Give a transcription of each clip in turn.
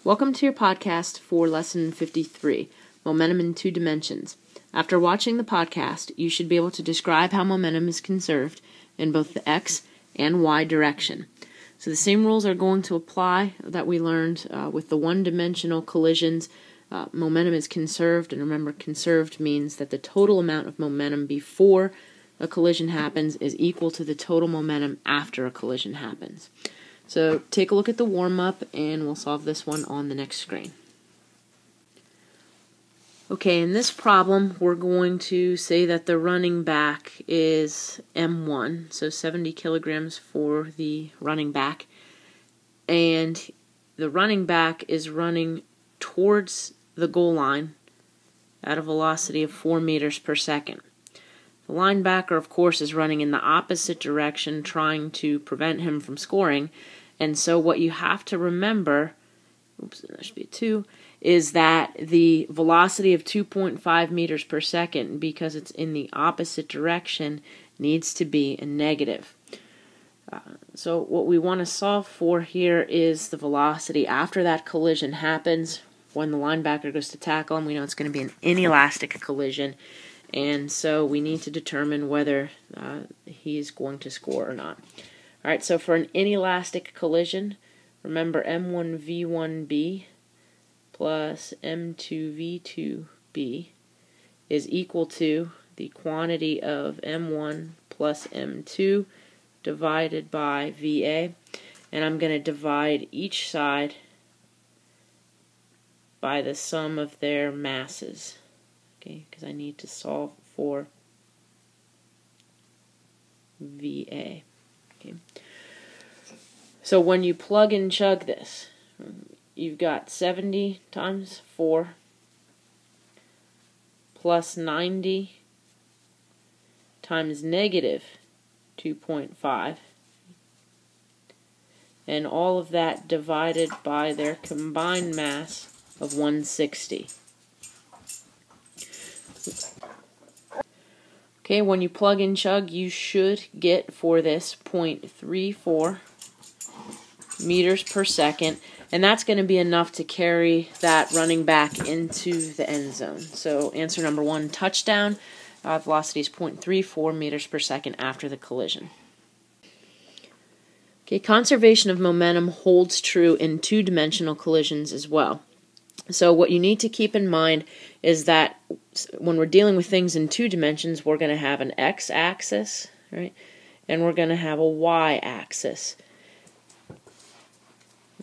Welcome to your podcast for Lesson 53, Momentum in Two Dimensions. After watching the podcast, you should be able to describe how momentum is conserved in both the x and y direction. So the same rules are going to apply that we learned with the one-dimensional collisions. Momentum is conserved, and remember, conserved means that the total amount of momentum before a collision happens is equal to the total momentum after a collision happens. So take a look at the warm-up, and we'll solve this one on the next screen. Okay, in this problem, we're going to say that the running back is M1, so 70 kilograms for the running back, and the running back is running towards the goal line at a velocity of 4 meters per second. The linebacker, of course, is running in the opposite direction, trying to prevent him from scoring. And so what you have to remember, that should be a 2, is that the velocity of 2.5 meters per second, because it's in the opposite direction, needs to be a negative. So what we want to solve for here is the velocity after that collision happens. When the linebacker goes to tackle him, we know it's going to be an inelastic collision. And so we need to determine whether he's going to score or not. All right, so for an inelastic collision, remember M1v1b plus M2v2b is equal to the quantity of M1 plus M2 divided by VA. And I'm going to divide each side by the sum of their masses. Okay, because I need to solve for VA. Okay. So when you plug and chug this, you've got 70 times 4 plus 90 times negative 2.5, and all of that divided by their combined mass of 160. Okay, when you plug and chug, you should get for this 0.34 meters per second, and that's going to be enough to carry that running back into the end zone. So answer number 1, touchdown. Velocity is 0.34 meters per second after the collision. Okay, conservation of momentum holds true in two-dimensional collisions as well. So what you need to keep in mind is that when we're dealing with things in 2 dimensions, we're going to have an x-axis, right? And we're going to have a y-axis.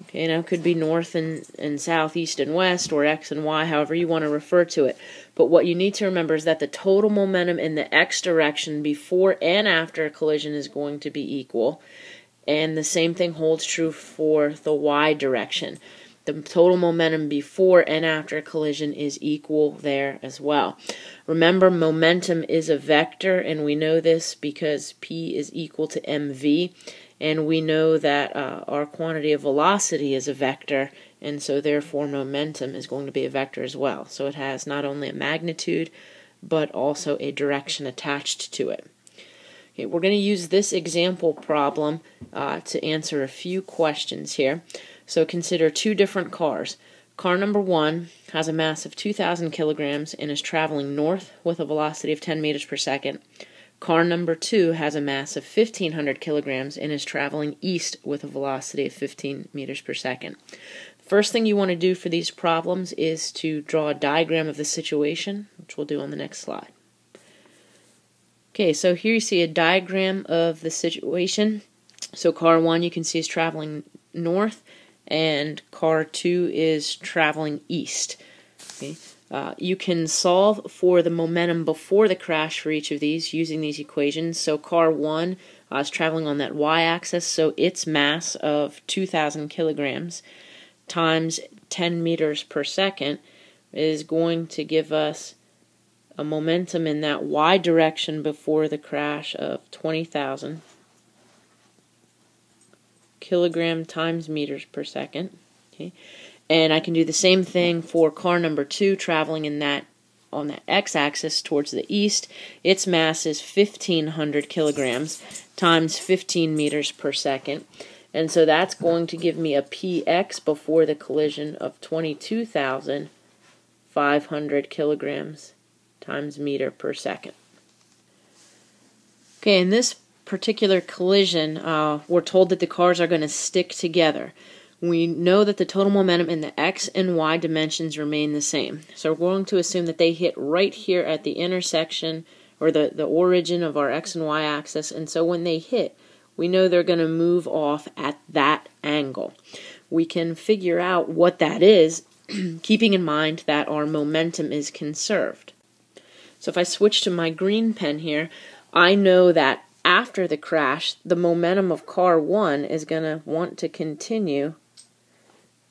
Okay, now it could be north and south, east and west, or x and y, however you want to refer to it. But what you need to remember is that the total momentum in the x direction before and after a collision is going to be equal. And the same thing holds true for the y direction. The total momentum before and after a collision is equal there as well. Remember, momentum is a vector, and we know this because P is equal to mv, and we know that our quantity of velocity is a vector, and so therefore momentum is going to be a vector as well. So it has not only a magnitude, but also a direction attached to it. Okay, we're going to use this example problem to answer a few questions here. So consider 2 different cars. Car number 1 has a mass of 2,000 kilograms and is traveling north with a velocity of 10 meters per second. Car number 2 has a mass of 1,500 kilograms and is traveling east with a velocity of 15 meters per second. First thing you want to do for these problems is to draw a diagram of the situation, which we'll do on the next slide. Okay, so here you see a diagram of the situation. So car 1 you can see is traveling north, and car 2 is traveling east. Okay. You can solve for the momentum before the crash for each of these using these equations. So car 1 is traveling on that y-axis, so its mass of 2,000 kilograms times 10 meters per second is going to give us a momentum in that y direction before the crash of 20,000 kilogram times meters per second. Okay, and I can do the same thing for car number 2 traveling in that on that x-axis towards the east. Its mass is 1,500 kilograms times 15 meters per second. And so that's going to give me a px before the collision of 22,500 kilograms times meter per second. Okay, in this particular collision, we're told that the cars are going to stick together. We know that the total momentum in the x and y dimensions remain the same. So we're going to assume that they hit right here at the intersection, or the origin of our x and y axis, and so when they hit, we know they're going to move off at that angle. We can figure out what that is, keeping in mind that our momentum is conserved. So if I switch to my green pen here, I know that after the crash, the momentum of car 1 is going to want to continue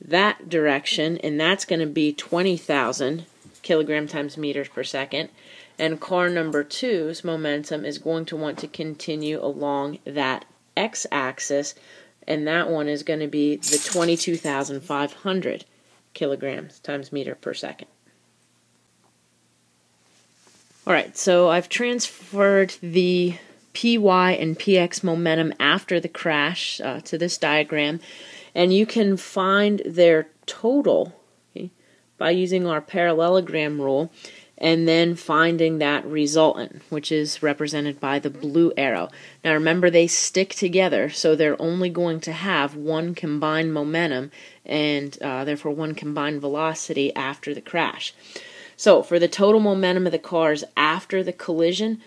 that direction, and that's going to be 20,000 kilogram times meters per second. And car number 2's momentum is going to want to continue along that x-axis, and that one is going to be the 22,500 kilograms times meter per second. Alright, so I've transferred the py and px momentum after the crash to this diagram, and you can find their total, okay, by using our parallelogram rule and then finding that resultant, which is represented by the blue arrow. Now remember, they stick together, so they're only going to have one combined momentum and therefore one combined velocity after the crash. So for the total momentum of the cars after the collision,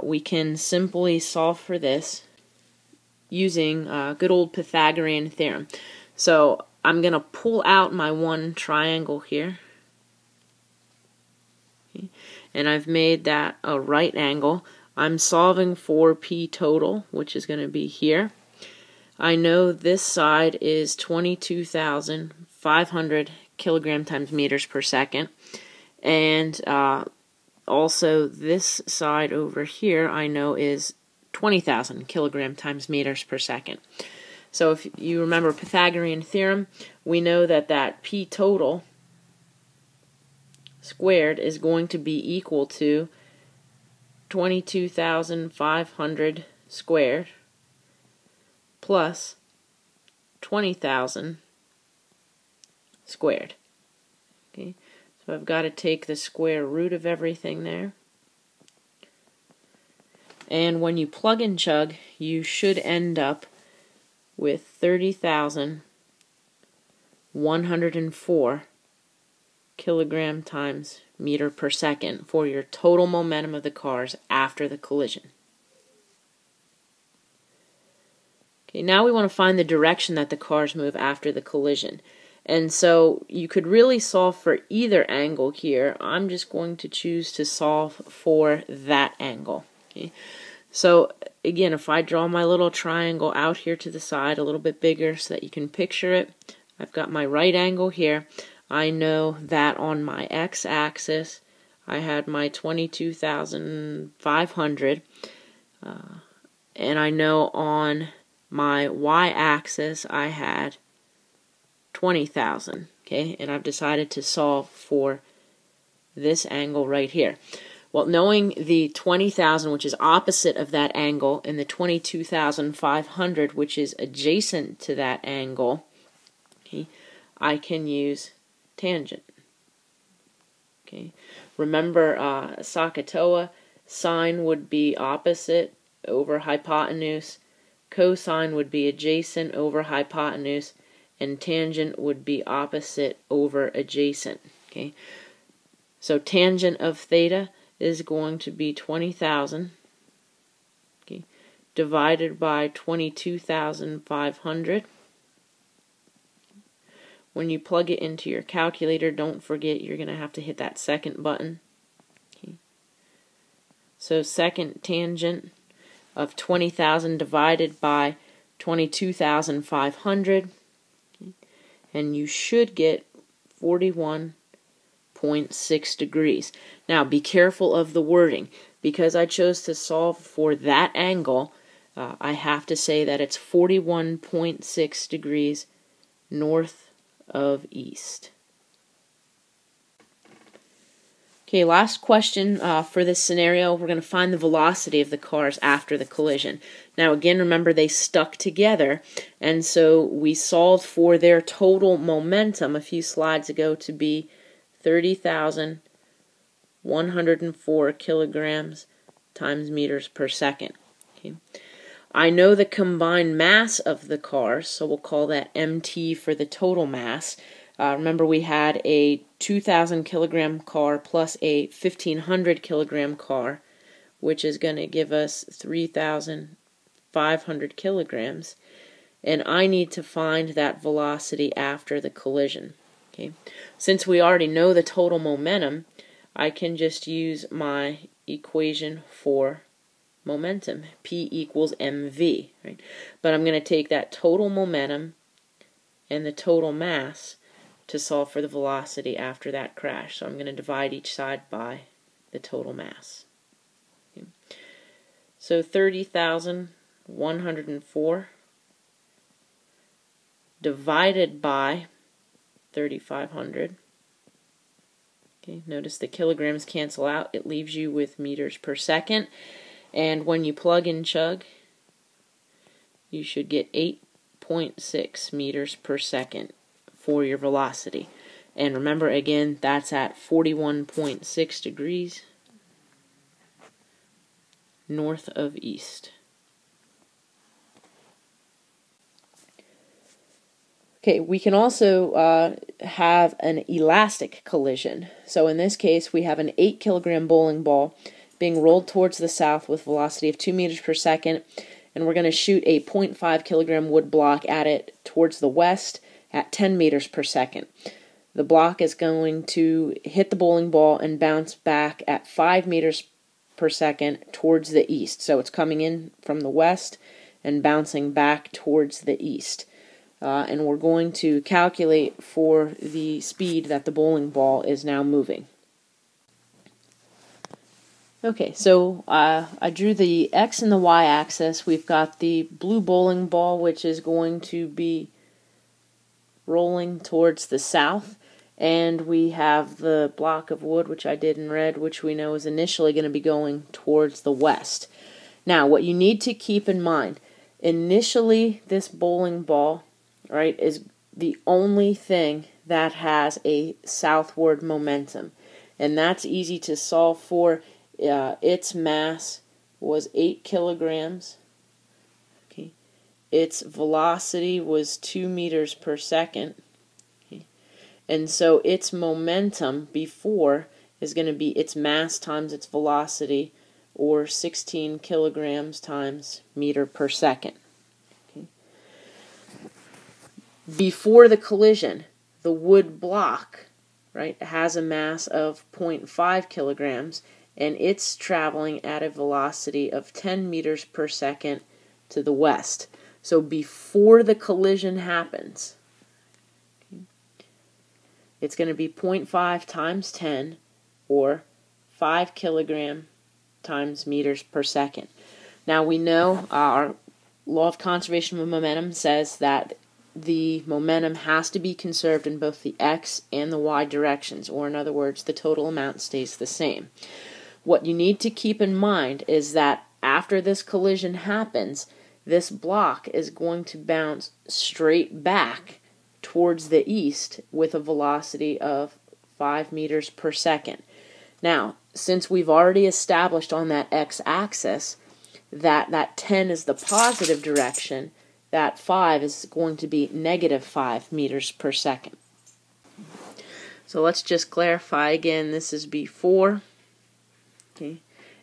we can simply solve for this using good old Pythagorean theorem. So I'm going to pull out my one triangle here, okay, and I've made that a right angle. I'm solving for P total, which is going to be here. I know this side is 22,500 kilogram times meters per second. And also this side over here I know is 20,000 kilogram times meters per second. So if you remember Pythagorean theorem, we know that that P total squared is going to be equal to 22,500 squared plus 20,000 squared. Okay. So I've got to take the square root of everything there. And when you plug and chug, you should end up with 30,104 kilogram times meter per second for your total momentum of the cars after the collision. Okay, now we want to find the direction that the cars move after the collision. And so you could really solve for either angle here. I'm just going to choose to solve for that angle. Okay. So again, if I draw my little triangle out here to the side a little bit bigger so that you can picture it, I've got my right angle here. I know that on my x-axis I had my 22,500, and I know on my y-axis I had 20,000, okay, and I've decided to solve for this angle right here. Well, knowing the 20,000, which is opposite of that angle, and the 22,500, which is adjacent to that angle, okay, I can use tangent. Okay, remember SOHCAHTOA, sine would be opposite over hypotenuse, cosine would be adjacent over hypotenuse, and tangent would be opposite over adjacent. Okay, so tangent of theta is going to be 20,000, okay, divided by 22,500. When you plug it into your calculator, don't forget you're going to have to hit that second button. Okay. So second tangent of 20,000 divided by 22,500. And you should get 41.6 degrees. Now be careful of the wording. Because I chose to solve for that angle, I have to say that it's 41.6 degrees north of east. Okay, last question for this scenario. We're going to find the velocity of the cars after the collision. Now again, remember they stuck together, and so we solved for their total momentum a few slides ago to be 30,104 kilograms times meters per second. Okay. I know the combined mass of the cars, so we'll call that MT for the total mass. Remember we had a 2,000 kilogram car plus a 1,500 kilogram car, which is going to give us 3,500 kilograms. And I need to find that velocity after the collision. Okay. Since we already know the total momentum, I can just use my equation for momentum. P equals mv. Right? But I'm going to take that total momentum and the total mass to solve for the velocity after that crash. So I'm going to divide each side by the total mass. Okay. So 30,104 divided by 3,500. Okay, notice the kilograms cancel out. It leaves you with meters per second. And when you plug in chug, you should get 8.6 meters per second for your velocity. And remember again, that's at 41.6 degrees north of east. Okay, we can also have an elastic collision. So in this case, we have an 8 kilogram bowling ball being rolled towards the south with velocity of 2 meters per second, and we're going to shoot a 0.5 kilogram wood block at it towards the west at 10 meters per second. The block is going to hit the bowling ball and bounce back at 5 meters per second towards the east. So it's coming in from the west and bouncing back towards the east. And we're going to calculate for the speed that the bowling ball is now moving. Okay, so I drew the X and the Y axis. We've got the blue bowling ball, which is going to be rolling towards the south, and we have the block of wood, which I did in red, which we know is initially going to be going towards the west. Now, what you need to keep in mind, initially this bowling ball, right, is the only thing that has a southward momentum, and that's easy to solve for. Its mass was 8 kilograms. Okay. Its velocity was 2 meters per second. Okay. And so its momentum before is going to be its mass times its velocity, or 16 kilograms times meter per second. Okay. Before the collision, the wood block, right, has a mass of 0.5 kilograms, and it's traveling at a velocity of 10 meters per second to the west. So before the collision happens, okay, it's going to be 0.5 times 10, or 5 kilogram times meters per second. Now we know our law of conservation of momentum says that the momentum has to be conserved in both the X and the Y directions, or in other words, the total amount stays the same. What you need to keep in mind is that after this collision happens, this block is going to bounce straight back towards the east with a velocity of 5 meters per second. Now, since we've already established on that x-axis that 10 is the positive direction, that 5 is going to be negative 5 meters per second. So let's just clarify again. This is before. Okay,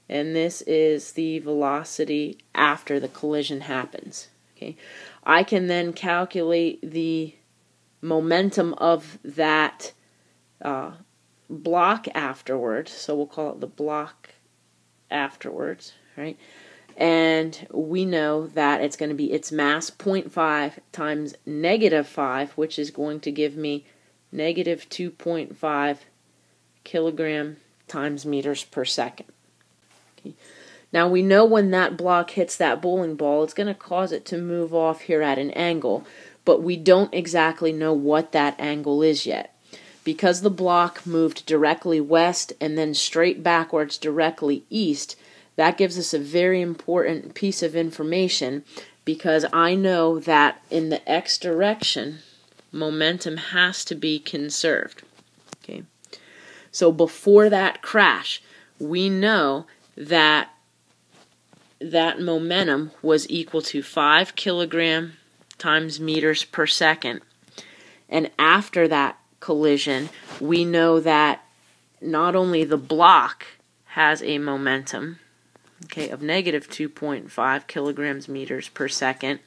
and this is the velocity after the collision happens. Okay, I can then calculate the momentum of that block afterwards. So we'll call it the block afterwards, right? And we know that it's going to be its mass 0.5 times negative 5, which is going to give me negative 2.5 kilogram times meters per second. Okay. Now we know when that block hits that bowling ball, it's going to cause it to move off here at an angle, but we don't exactly know what that angle is yet. because the block moved directly west and then straight backwards directly east, that gives us a very important piece of information, because I know that in the x direction, momentum has to be conserved. Okay. So before that crash, we know that that momentum was equal to 5 kilogram times meters per second. And after that collision, we know that not only the block has a momentum, okay, of negative 2.5 kilograms meters per second,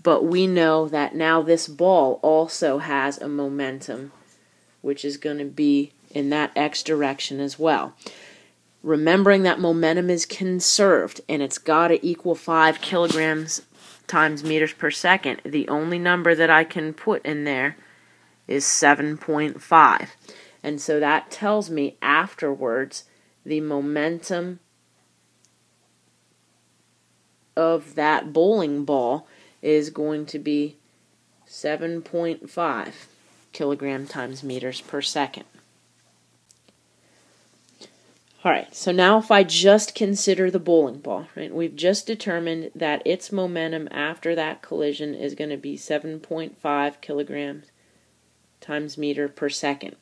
but we know that now this ball also has a momentum, which is going to be in that x direction as well. Remembering that momentum is conserved and it's got to equal 5 kilograms times meters per second, the only number that I can put in there is 7.5. And so that tells me afterwards the momentum of that bowling ball is going to be 7.5 kilogram times meters per second. Alright, so now if I just consider the bowling ball, right, we've just determined that its momentum after that collision is going to be 7.5 kilograms times meter per second.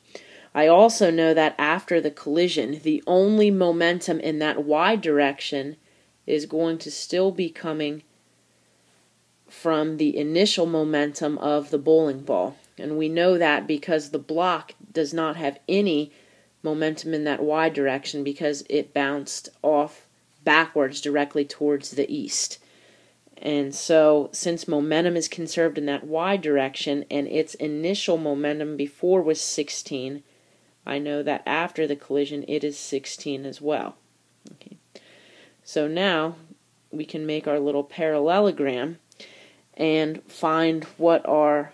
I also know that after the collision, the only momentum in that y direction is going to still be coming from the initial momentum of the bowling ball. And we know that because the block does not have any momentum in that y direction, because it bounced off backwards directly towards the east. And so since momentum is conserved in that y direction and its initial momentum before was 16, I know that after the collision it is 16 as well. Okay. So now we can make our little parallelogram and find what our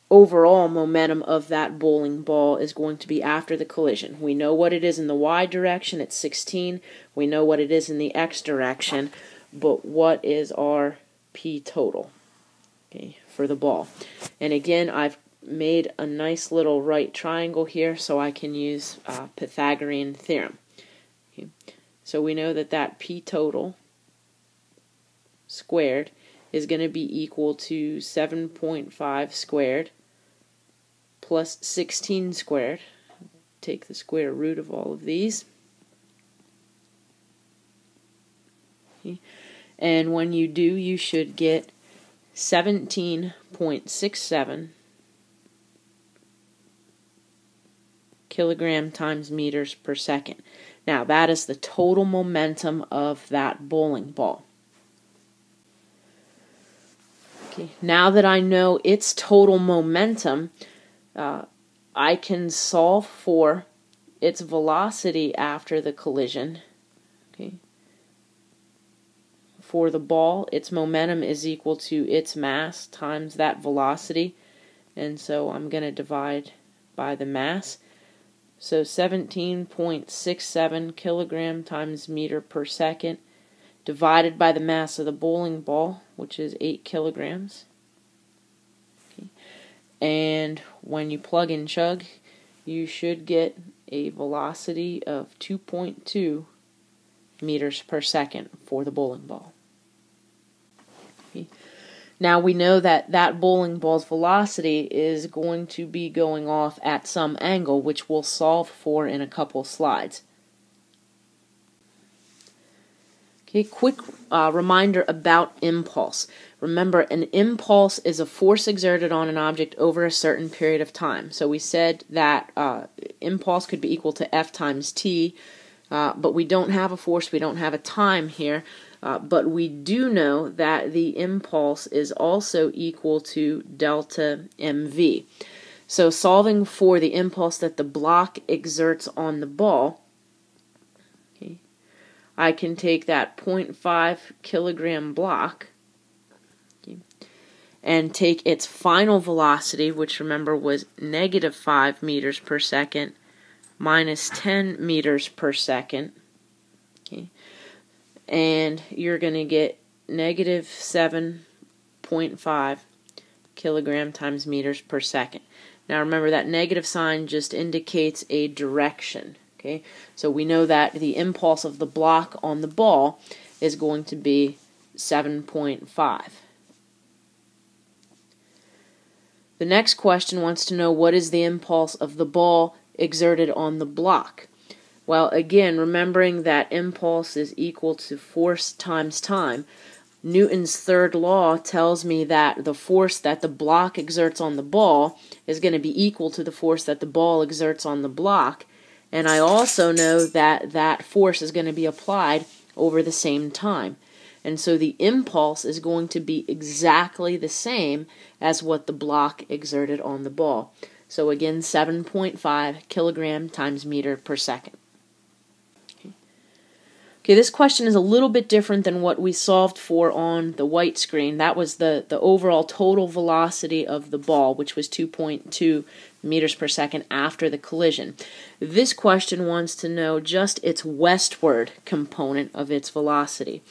overall momentum of that bowling ball is going to be after the collision. We know what it is in the y direction, it's 16. We know what it is in the x direction, but what is our P total, okay, for the ball? And again, I've made a nice little right triangle here so I can use Pythagorean theorem. Okay. So we know that that P total squared is going to be equal to 7.5 squared plus 16 squared. Take the square root of all of these. Okay. And when you do, you should get 17.67 kilogram times meters per second. Now, that is the total momentum of that bowling ball. Okay. Now that I know its total momentum, I can solve for its velocity after the collision. Okay. For the ball, its momentum is equal to its mass times that velocity, and so I'm going to divide by the mass. So 17.67 kilogram times meter per second divided by the mass of the bowling ball, which is 8 kilograms. Okay. And when you plug and chug, you should get a velocity of 2.2 meters per second for the bowling ball. Okay. Now we know that that bowling ball's velocity is going to be going off at some angle, which we'll solve for in a couple slides. Okay, quick reminder about impulse. Remember, an impulse is a force exerted on an object over a certain period of time. So we said that impulse could be equal to F times t, but we don't have a force, we don't have a time here, but we do know that the impulse is also equal to delta mv. So solving for the impulse that the block exerts on the ball, okay, I can take that 0.5 kilogram block, okay, and take its final velocity, which remember was negative 5 meters per second, minus 10 meters per second, okay, and you're going to get negative 7.5 kilogram times meters per second. Now remember that negative sign just indicates a direction. Okay, so we know that the impulse of the block on the ball is going to be 7.5. The next question wants to know what is the impulse of the ball exerted on the block. Well, again, remembering that impulse is equal to force times time, Newton's third law tells me that the force that the block exerts on the ball is going to be equal to the force that the ball exerts on the block, and I also know that that force is going to be applied over the same time. And so the impulse is going to be exactly the same as what the block exerted on the ball. So again, 7.5 kilogram times meter per second. Okay, this question is a little bit different than what we solved for on the white screen. That was the overall total velocity of the ball, which was 2.2 meters per second after the collision. This question wants to know just its westward component of its velocity.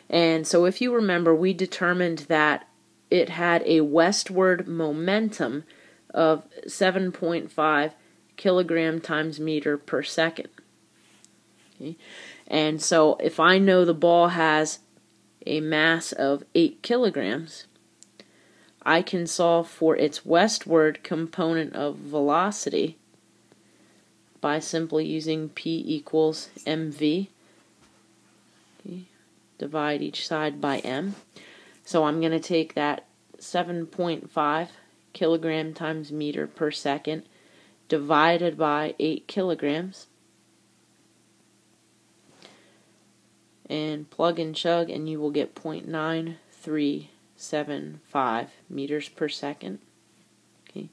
And so if you remember, we determined that it had a westward momentum of 7.5 kilogram times meter per second. Okay. And so if I know the ball has a mass of 8 kilograms, I can solve for its westward component of velocity by simply using P equals mv. Okay. Divide each side by m. So I'm going to take that 7.5 kilogram times meter per second divided by 8 kilograms. And plug and chug, and you will get 0.9375 meters per second. Okay,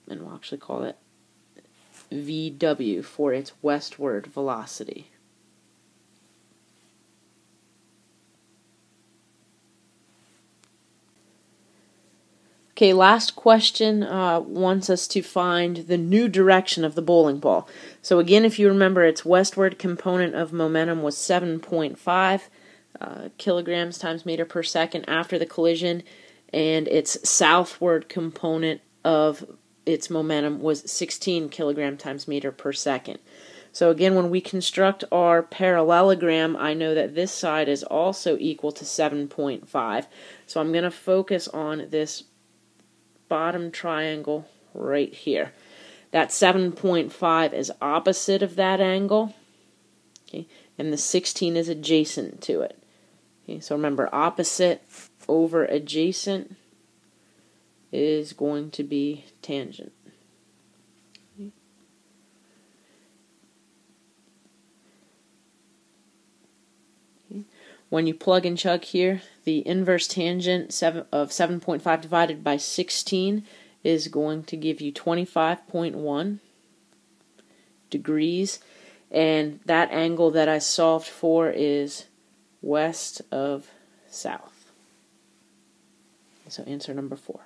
and we'll actually call it VW for its westward velocity. Okay, last question wants us to find the new direction of the bowling ball. So again, if you remember, its westward component of momentum was 7.5 kilograms times meter per second after the collision, and its southward component of its momentum was 16 kilogram times meter per second. So again, when we construct our parallelogram, I know that this side is also equal to 7.5. So I'm going to focus on this bottom triangle right here. That 7.5 is opposite of that angle, okay, and the 16 is adjacent to it. Okay, so remember, opposite over adjacent is going to be tangent. Okay. Okay. When you plug and chug here, the inverse tangent of 7.5 divided by 16 is going to give you 25.1 degrees, and that angle that I solved for is west of south. So answer number 4.